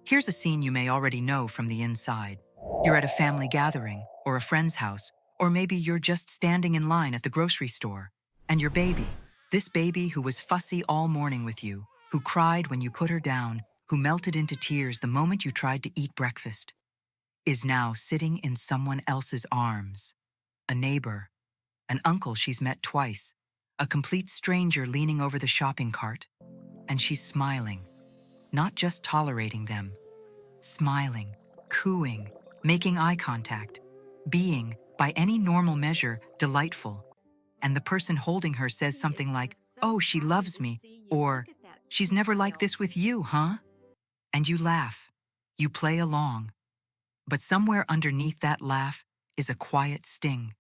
Here's a scene you may already know from the inside. You're at a family gathering, or a friend's house, or maybe you're just standing in line at the grocery store. And your baby, this baby who was fussy all morning with you, who cried when you put her down, who melted into tears the moment you tried to eat breakfast, is now sitting in someone else's arms. A neighbor, an uncle she's met twice, a complete stranger leaning over the shopping cart, and she's smiling, not just tolerating them, smiling, cooing, making eye contact, being, by any normal measure, delightful. And the person holding her says something like, "Oh, she loves me," or "She's never like this with you, huh?" And you laugh. You play along. But somewhere underneath that laugh is a quiet sting.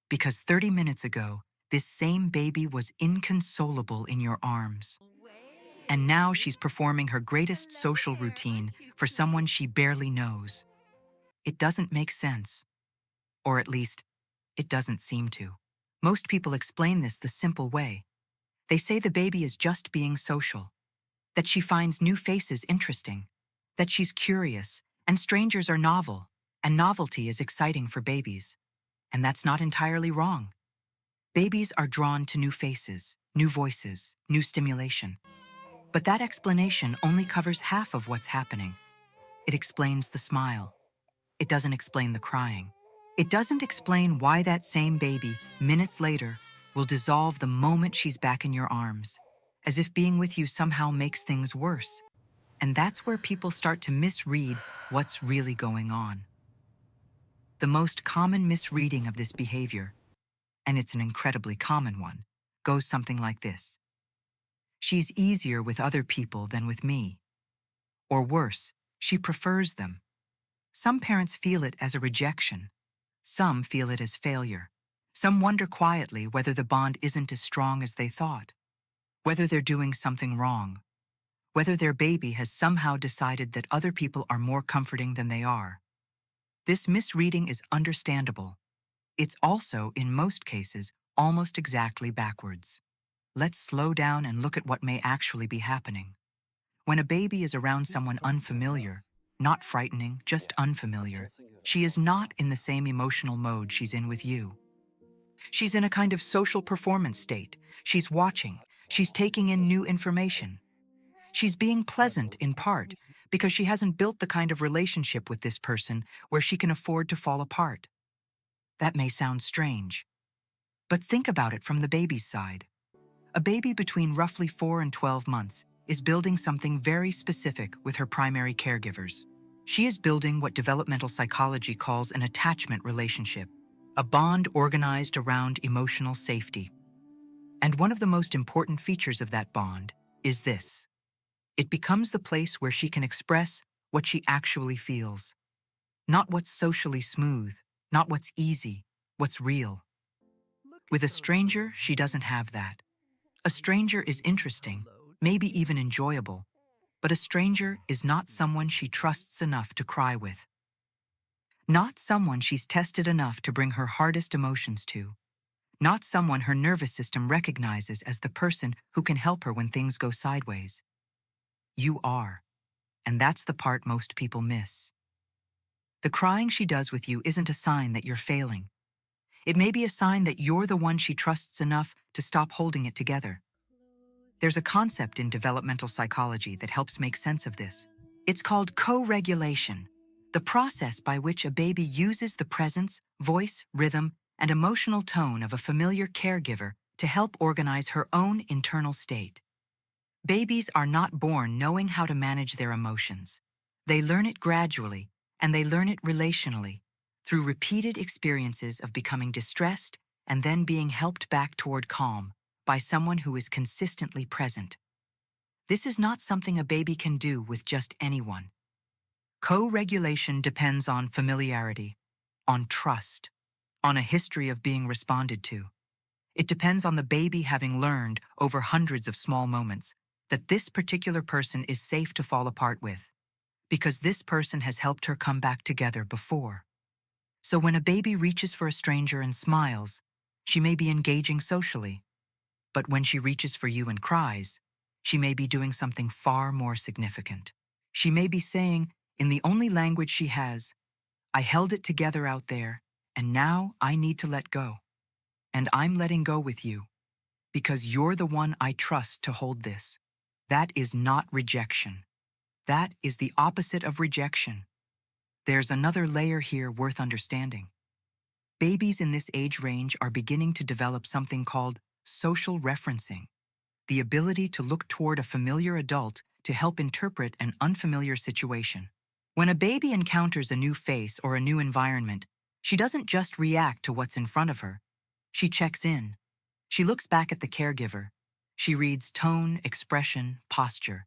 Because 30 minutes ago, this same baby was inconsolable in your arms. And now she's performing her greatest social routine for someone she barely knows. It doesn't make sense. Or at least, it doesn't seem to. Most people explain this the simple way. They say the baby is just being social, that she finds new faces interesting, that she's curious, and strangers are novel, and novelty is exciting for babies. And that's not entirely wrong. Babies are drawn to new faces, new voices, new stimulation. But that explanation only covers half of what's happening. It explains the smile. It doesn't explain the crying. It doesn't explain why that same baby, minutes later, will dissolve the moment she's back in your arms, as if being with you somehow makes things worse. And that's where people start to misread what's really going on. The most common misreading of this behavior, and it's an incredibly common one, goes something like this. She's easier with other people than with me. Or worse, she prefers them. Some parents feel it as a rejection. Some feel it as failure. Some wonder quietly whether the bond isn't as strong as they thought, whether they're doing something wrong, whether their baby has somehow decided that other people are more comforting than they are. This misreading is understandable. It's also, in most cases, almost exactly backwards. Let's slow down and look at what may actually be happening. When a baby is around someone unfamiliar, not frightening, just unfamiliar, she is not in the same emotional mode she's in with you. She's in a kind of social performance state. She's watching. She's taking in new information. She's being pleasant in part because she hasn't built the kind of relationship with this person where she can afford to fall apart. That may sound strange, but think about it from the baby's side. A baby between roughly 4 and 12 months is building something very specific with her primary caregivers. She is building what developmental psychology calls an attachment relationship, a bond organized around emotional safety. And one of the most important features of that bond is this. It becomes the place where she can express what she actually feels. Not what's socially smooth, not what's easy, what's real. With a stranger, she doesn't have that. A stranger is interesting, maybe even enjoyable, but a stranger is not someone she trusts enough to cry with. Not someone she's tested enough to bring her hardest emotions to. Not someone her nervous system recognizes as the person who can help her when things go sideways. You are, and that's the part most people miss. The crying she does with you isn't a sign that you're failing. It may be a sign that you're the one she trusts enough to stop holding it together. There's a concept in developmental psychology that helps make sense of this. It's called co-regulation, the process by which a baby uses the presence, voice, rhythm, and emotional tone of a familiar caregiver to help organize her own internal state. Babies are not born knowing how to manage their emotions. They learn it gradually, and they learn it relationally, through repeated experiences of becoming distressed and then being helped back toward calm by someone who is consistently present. This is not something a baby can do with just anyone. Co-regulation depends on familiarity, on trust, on a history of being responded to. It depends on the baby having learned over hundreds of small moments that this particular person is safe to fall apart with, because this person has helped her come back together before. So when a baby reaches for a stranger and smiles, she may be engaging socially. But when she reaches for you and cries, she may be doing something far more significant. She may be saying, in the only language she has, I held it together out there, and now I need to let go. And I'm letting go with you, because you're the one I trust to hold this. That is not rejection. That is the opposite of rejection. There's another layer here worth understanding. Babies in this age range are beginning to develop something called social referencing, the ability to look toward a familiar adult to help interpret an unfamiliar situation. When a baby encounters a new face or a new environment, she doesn't just react to what's in front of her. She checks in. She looks back at the caregiver. She reads tone, expression, posture.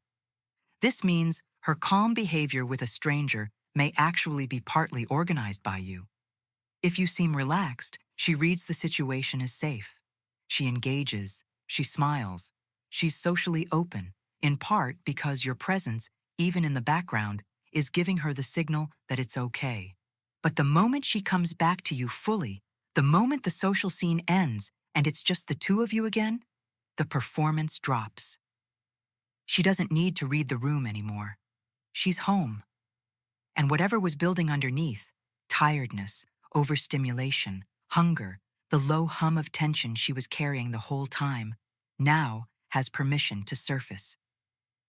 This means her calm behavior with a stranger may actually be partly organized by you. If you seem relaxed, she reads the situation as safe. She engages, she smiles, she's socially open, in part because your presence, even in the background, is giving her the signal that it's okay. But the moment she comes back to you fully, the moment the social scene ends and it's just the two of you again, the performance drops. She doesn't need to read the room anymore. She's home. And whatever was building underneath, tiredness, overstimulation, hunger, the low hum of tension she was carrying the whole time, now has permission to surface.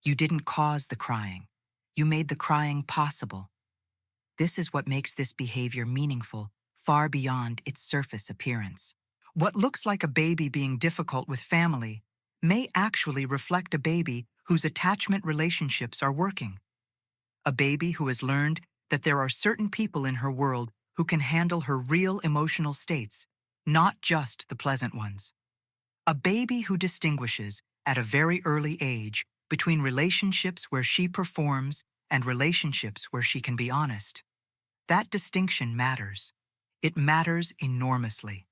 You didn't cause the crying. You made the crying possible. This is what makes this behavior meaningful, far beyond its surface appearance. What looks like a baby being difficult with family may actually reflect a baby whose attachment relationships are working. A baby who has learned that there are certain people in her world who can handle her real emotional states, not just the pleasant ones. A baby who distinguishes, at a very early age, between relationships where she performs and relationships where she can be honest. That distinction matters. It matters enormously.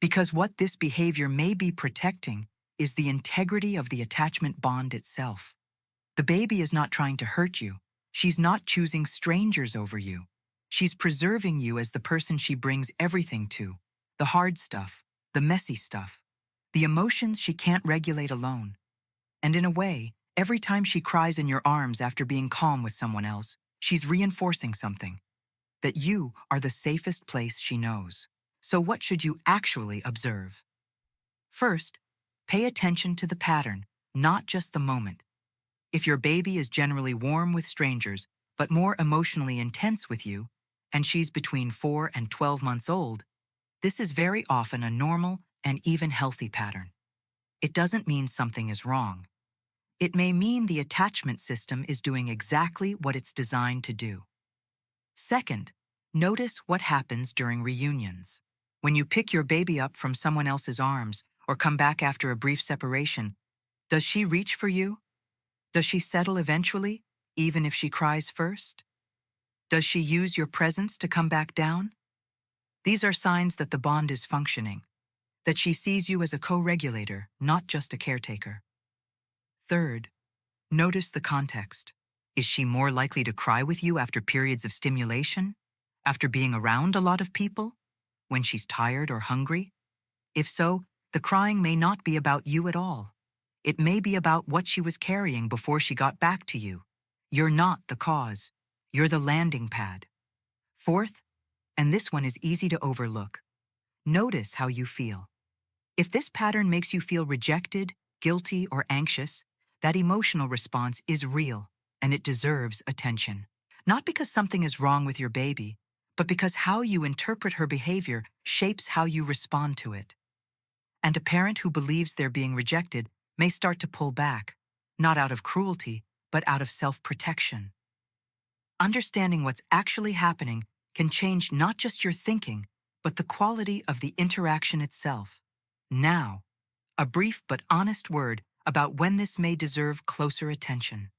Because what this behavior may be protecting is the integrity of the attachment bond itself. The baby is not trying to hurt you. She's not choosing strangers over you. She's preserving you as the person she brings everything to, the hard stuff, the messy stuff, the emotions she can't regulate alone. And in a way, every time she cries in your arms after being calm with someone else, she's reinforcing something, that you are the safest place she knows. So what should you actually observe? First, pay attention to the pattern, not just the moment. If your baby is generally warm with strangers, but more emotionally intense with you, and she's between 4 and 12 months old, this is very often a normal and even healthy pattern. It doesn't mean something is wrong. It may mean the attachment system is doing exactly what it's designed to do. Second, notice what happens during reunions. When you pick your baby up from someone else's arms or come back after a brief separation, does she reach for you? Does she settle eventually, even if she cries first? Does she use your presence to come back down? These are signs that the bond is functioning, that she sees you as a co-regulator, not just a caretaker. Third, notice the context. Is she more likely to cry with you after periods of stimulation? After being around a lot of people? When she's tired or hungry? If so, the crying may not be about you at all. It may be about what she was carrying before she got back to you. You're not the cause. You're the landing pad. Fourth, and this one is easy to overlook, notice how you feel. If this pattern makes you feel rejected, guilty, or anxious, that emotional response is real, and it deserves attention. Not because something is wrong with your baby, but because how you interpret her behavior shapes how you respond to it. And a parent who believes they're being rejected may start to pull back, not out of cruelty, but out of self-protection. Understanding what's actually happening can change not just your thinking, but the quality of the interaction itself. Now, a brief but honest word about when this may deserve closer attention.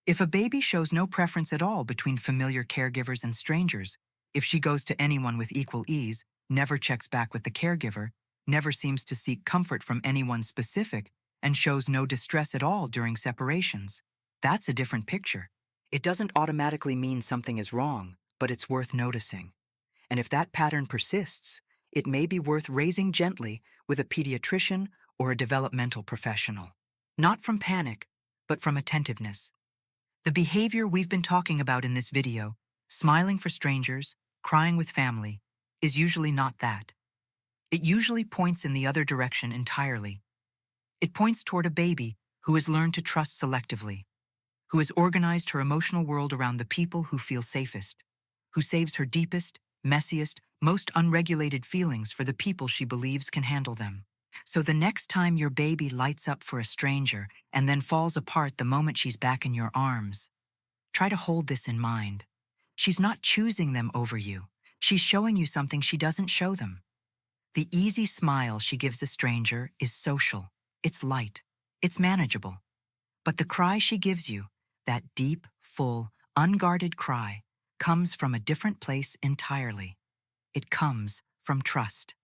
If a baby shows no preference at all between familiar caregivers and strangers, if she goes to anyone with equal ease, never checks back with the caregiver, never seems to seek comfort from anyone specific, and shows no distress at all during separations, that's a different picture. It doesn't automatically mean something is wrong, but it's worth noticing. And if that pattern persists, it may be worth raising gently with a pediatrician or a developmental professional. Not from panic, but from attentiveness. The behavior we've been talking about in this video, smiling for strangers, crying with family, is usually not that. It usually points in the other direction entirely. It points toward a baby who has learned to trust selectively, who has organized her emotional world around the people who feel safest, who saves her deepest, messiest, most unregulated feelings for the people she believes can handle them. So the next time your baby lights up for a stranger and then falls apart the moment she's back in your arms, try to hold this in mind. She's not choosing them over you. She's showing you something she doesn't show them. The easy smile she gives a stranger is social. It's light. It's manageable. But the cry she gives you, that deep, full, unguarded cry, comes from a different place entirely. It comes from trust.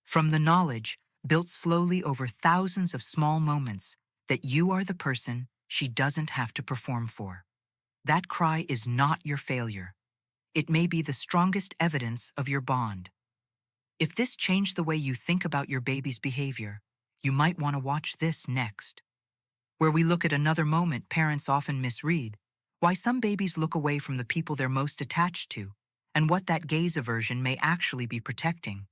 From the knowledge, built slowly over thousands of small moments, that you are the person she doesn't have to perform for. That cry is not your failure. It may be the strongest evidence of your bond. If this changed the way you think about your baby's behavior, you might want to watch this next, where we look at another moment parents often misread, why some babies look away from the people they're most attached to, and what that gaze aversion may actually be protecting.